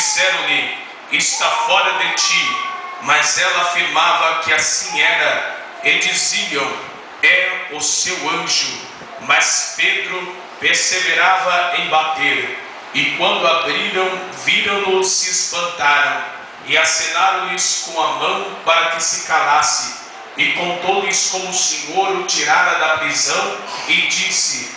Disseram-lhe: está fora de ti. Mas ela afirmava que assim era, e diziam: é o seu anjo. Mas Pedro perseverava em bater, e quando abriram, viram-no, se espantaram, e acenaram-lhes com a mão para que se calasse. E contou-lhes como o Senhor o tirara da prisão, e disse: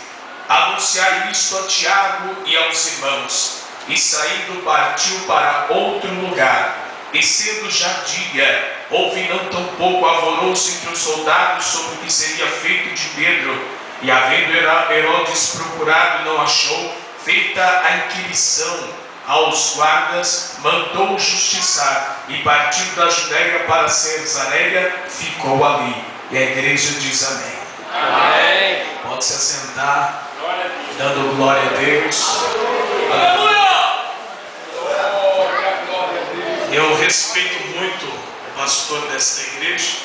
anunciai isto a Tiago e aos irmãos. E saindo partiu para outro lugar. E sendo já dia, houve não tão pouco alvoroço entre os soldados sobre o que seria feito de Pedro. E havendo Herodes procurado, não achou, feita a inquirição aos guardas, mandou justiçar, e partindo da Judéia para Cesareia, ficou ali. E a igreja diz amém. Amém. Pode se assentar, dando glória a Deus. Aleluia. Eu respeito muito o pastor desta igreja,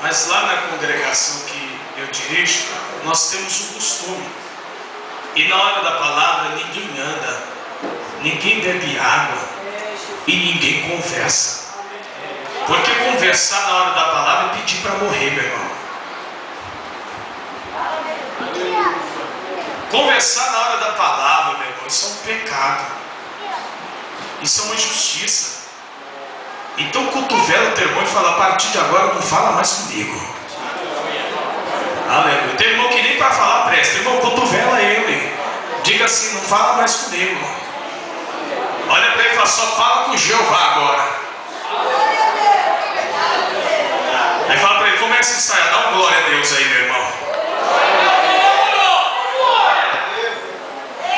mas lá na congregação que eu dirijo, nós temos um costume. E na hora da palavra ninguém anda, ninguém bebe água e ninguém conversa. Porque conversar na hora da palavra é pedir para morrer, meu irmão. Conversar na hora da palavra, meu irmão, isso é um pecado. Isso é uma injustiça. Então cotovela o teu irmão e fala: a partir de agora não fala mais comigo. Aleluia. Tem irmão que nem para falar presta. Irmão, cotovela ele. Diga assim: não fala mais comigo. Olha para ele e fala: só fala com Jeová agora. Aí fala para ele: começa a ensaiar. Dá uma glória a Deus aí, meu irmão.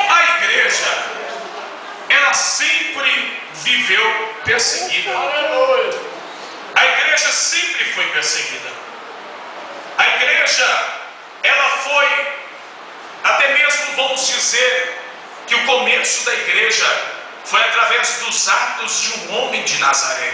A igreja, ela sempre viveu perseguida. A igreja sempre foi perseguida. A igreja, ela foi, até mesmo vamos dizer, que o começo da igreja foi através dos atos de um homem de Nazaré.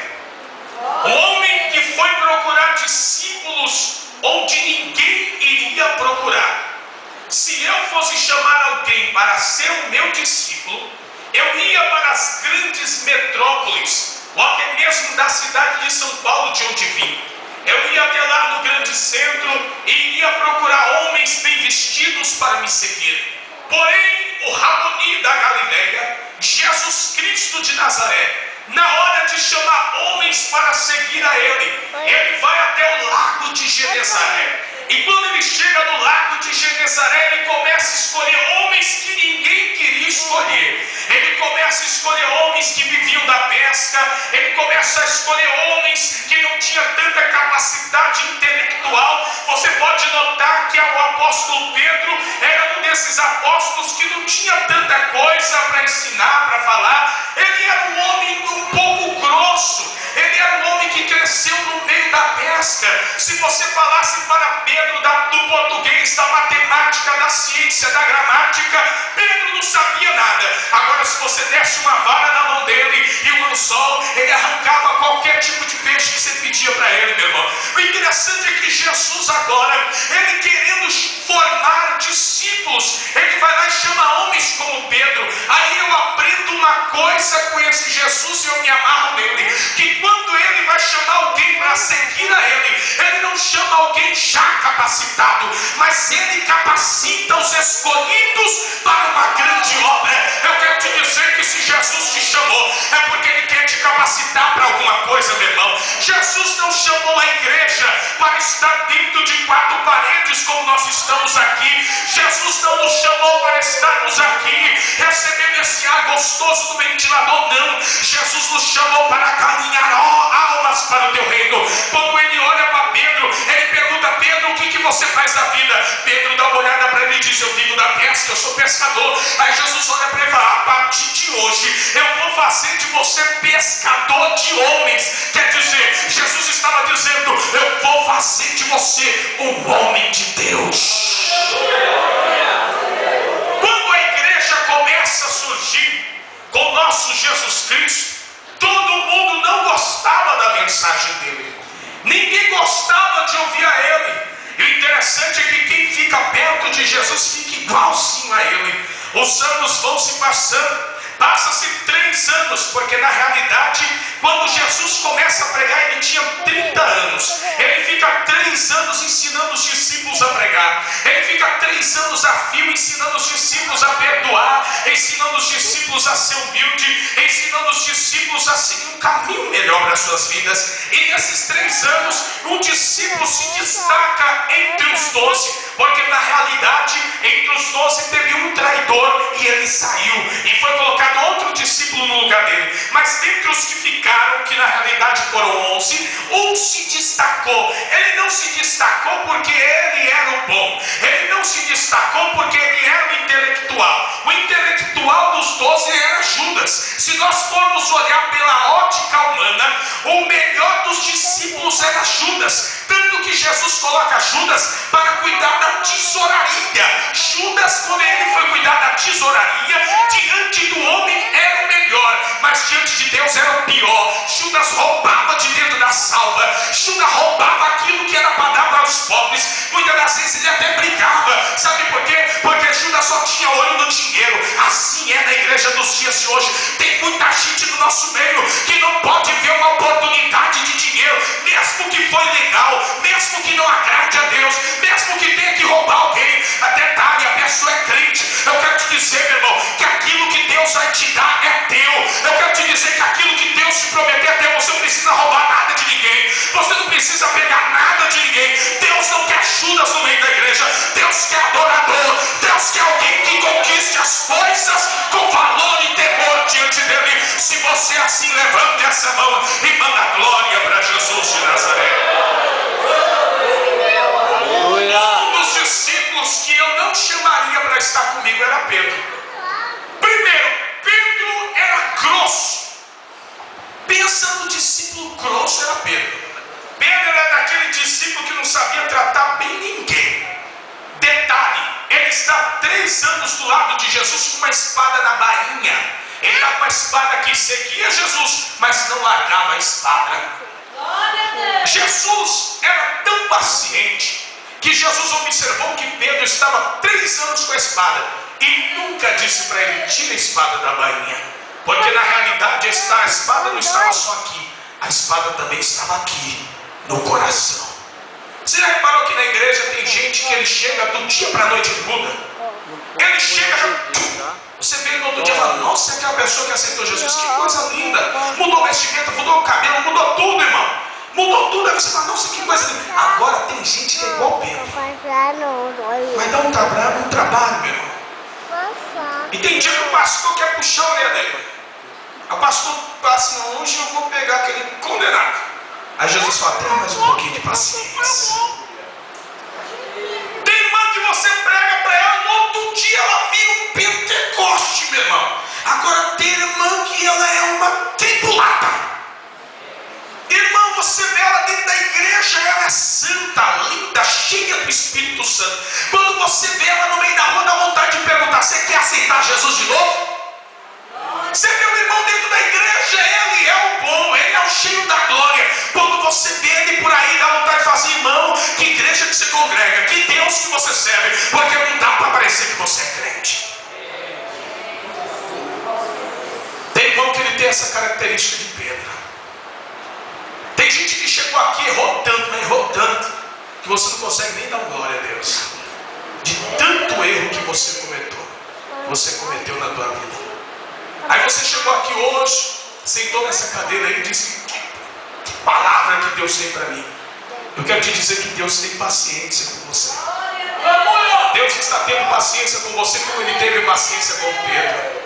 Um homem que foi procurar discípulos onde ninguém iria procurar. Se eu fosse chamar alguém para ser o meu discípulo, eu ia para as grandes metrópoles, ou até mesmo da cidade de São Paulo, de onde vim. Eu ia até lá no grande centro e iria procurar homens bem vestidos para me seguir. Porém, o Raboni da Galileia, Jesus Cristo de Nazaré, na hora de chamar homens para seguir a ele vai até o lago de Genezaré. E quando ele chega no lago de Genezaré, ele começa a escolher homens que ninguém queria escolher. Ele começa a escolher homens que viviam da pesca. Ele começa a escolher homens que não tinham tanta capacidade intelectual. Você pode notar que o apóstolo Pedro era um desses apóstolos que não tinha tanta coisa para ensinar, para falar. Ele era um homem um pouco grosso. Ele era um homem que cresceu no meio da pesca. Se você falasse para Pedro do português, da matemática, da ciência, da gramática, Pedro não sabia nada. Agora, se você desse uma vara na mão dele e um anzol, ele arrancava qualquer tipo de peixe que você pedia para ele, meu irmão. O interessante é que Jesus agora, ele querendo formar discípulos, ele vai lá e chama homens como Pedro. Aí eu aprendo uma coisa com esse Jesus e eu me amarro nele, que quando ele vai chamar alguém para seguir a ele não chama alguém já capacitado, mas ele capacita os escolhidos para uma grande obra. Eu quero te dizer que se Jesus te chamou, é porque ele quer te capacitar para alguma coisa, meu irmão. Jesus não chamou a igreja para estar dentro de quatro paredes como nós estamos aqui. Jesus não nos chamou para estarmos aqui recebendo esse ar gostoso do ventilador, não. Jesus nos chamou para caminhar almas para o teu reino. Quando ele olha para Pedro, ele pergunta: Pedro, o que você faz da vida? Pedro dá uma olhada para ele e diz: eu vivo da pesca, eu sou pescador. Aí Jesus olha para ele e fala: a partir de hoje eu vou fazer de você pescador de homens. Quer dizer, Jesus estava dizendo: eu vou fazer de você um homem de Deus. Quando a igreja começa a surgir com o nosso Jesus Cristo, todo mundo não gostava da mensagem dele. Ninguém gostava de ouvir a ele. E o interessante é que quem fica perto de Jesus fica igualzinho a ele. Os anos vão se passando. Passa-se 3 anos, porque na realidade, quando Jesus começa a pregar, ele tinha 30 anos. Ele fica 3 anos ensinando os discípulos a pregar. Ele fica 3 anos a fio ensinando os discípulos a perdoar, ensinando os discípulos a ser humilde, ensinando os discípulos a seguir um caminho melhor para as suas vidas. E nesses 3 anos, um discípulo se destaca entre os 12, porque na realidade, entre os 12 teve um traidor e ele saiu, e foi colocado outro discípulo no lugar dele. Mas dentre os que ficaram, que na realidade foram 11, um se destacou. Ele não se destacou porque ele era o bom, ele não se destacou porque ele era o intelectual. O intelectual dos 12 era Judas. Se nós formos olhar pela ótica humana, o melhor dos discípulos era Judas, tanto que Jesus coloca Judas para cuidar da tesouraria. Judas, quando ele foi cuidar da tesouraria, diante do homem era o melhor, mas diante de Deus era o pior. Judas roubava de dentro da salva, Judas roubava aquilo que era para dar para os pobres. Muitas das vezes ele até brigava, sabe por quê? Porque Judas só tinha olho no dinheiro. Assim é na igreja dos dias de hoje. Tem muita gente no nosso meio que não pode ver uma oportunidade de dinheiro, mesmo que foi legal, mesmo que não agrade a Deus, mesmo que tenha que roubar alguém. Detalhe, a pessoa é crente. Eu quero te dizer, meu irmão, que aquilo que Deus vai te dar é teu. Eu quero te dizer que aquilo que Deus te prometer é teu. Você não precisa roubar nada de ninguém, você não precisa pegar nada de ninguém. Deus não quer Judas no meio da igreja. Deus quer adorador. Deus quer alguém que conquiste as coisas com valor e temor diante dele. Se você assim, levante essa mão e manda glória para Jesus de Nazaré. Um dos discípulos que eu não chamaria para estar comigo era Pedro. Primeiro, Pedro era grosso. Pensa no discípulo grosso, era Pedro. Pedro era daquele discípulo que não sabia tratar bem ninguém. Detalhe, ele está 3 anos do lado de Jesus com uma espada na bainha. Ele está com a espada que seguia Jesus, mas não largava a espada. Jesus era tão paciente que Jesus observou que Pedro estava 3 anos com a espada e nunca disse para ele: tira a espada da bainha, porque na realidade a espada não estava só aqui, a espada também estava aqui no coração. Você já reparou que na igreja tem gente que ele chega do dia para a noite e muda? Ele chega já, você vê no outro dia e fala: nossa, é aquela pessoa que aceitou Jesus, que coisa linda, mudou o vestimento, mudou o cabelo, mudou tudo, irmão. Mudou tudo. Aí você fala: nossa, que coisa linda. Agora tem gente que é igual Pedro, vai dar um trabalho, meu irmão. E tem dia que o pastor quer puxar a orelha dele. O pastor fala assim: hoje eu vou pegar aquele condenado. Aí Jesus fala: tenha mais um pouquinho de paciência. Tem irmã que você prega para ela, no outro dia ela vira um Pentecoste, meu irmão. Agora tem irmã que ela é uma tripulada. Irmão, você vê ela dentro da igreja, ela é santa, linda, cheia do Espírito Santo. Quando você vê ela no meio da rua, dá vontade de perguntar: você quer aceitar Jesus de novo? Você vê o irmão dentro da igreja, ele é o bom, ele é o cheio da glória. Quando você vê ele por aí, dá vontade de fazer: irmão, que igreja que você congrega, que Deus que você serve, porque não dá para parecer que você é crente. Tem irmão que ele tem essa característica de Pedro. Tem gente que chegou aqui, errou tanto, mas errou tanto, que você não consegue nem dar glória a Deus, de tanto erro que você cometeu na tua vida. Aí você chegou aqui hoje, sentou nessa cadeira aí e disse: que palavra que Deus tem para mim. Eu quero te dizer que Deus tem paciência com você. Deus está tendo paciência com você como Ele teve paciência com Pedro.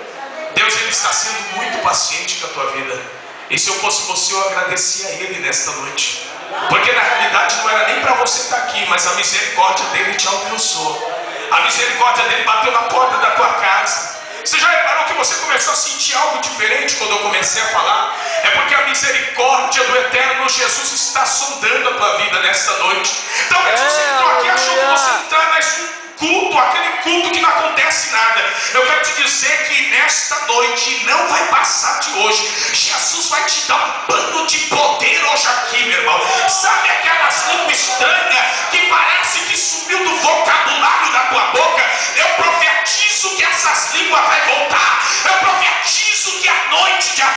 Deus, Ele está sendo muito paciente com a tua vida. E se eu fosse você, eu agradecia a Ele nesta noite, porque na realidade não era nem para você estar aqui, mas a misericórdia dEle te alcançou. A misericórdia dEle bateu na porta da tua casa. Você já reparou que você começou a sentir algo diferente quando eu comecei a falar? É porque a misericórdia do Eterno Jesus está sondando a tua vida nesta noite. Talvez você entrou aqui achou que você entrar mais um culto, aquele culto que não acontece nada. Eu quero te dizer que nesta noite, não vai passar de hoje, Jesus vai te dar um bando de poder hoje aqui, meu irmão. Sabe aquelas línguas estranhas que parece que sumiu do vocabulário da tua boca? Eu profetizo que essas línguas vai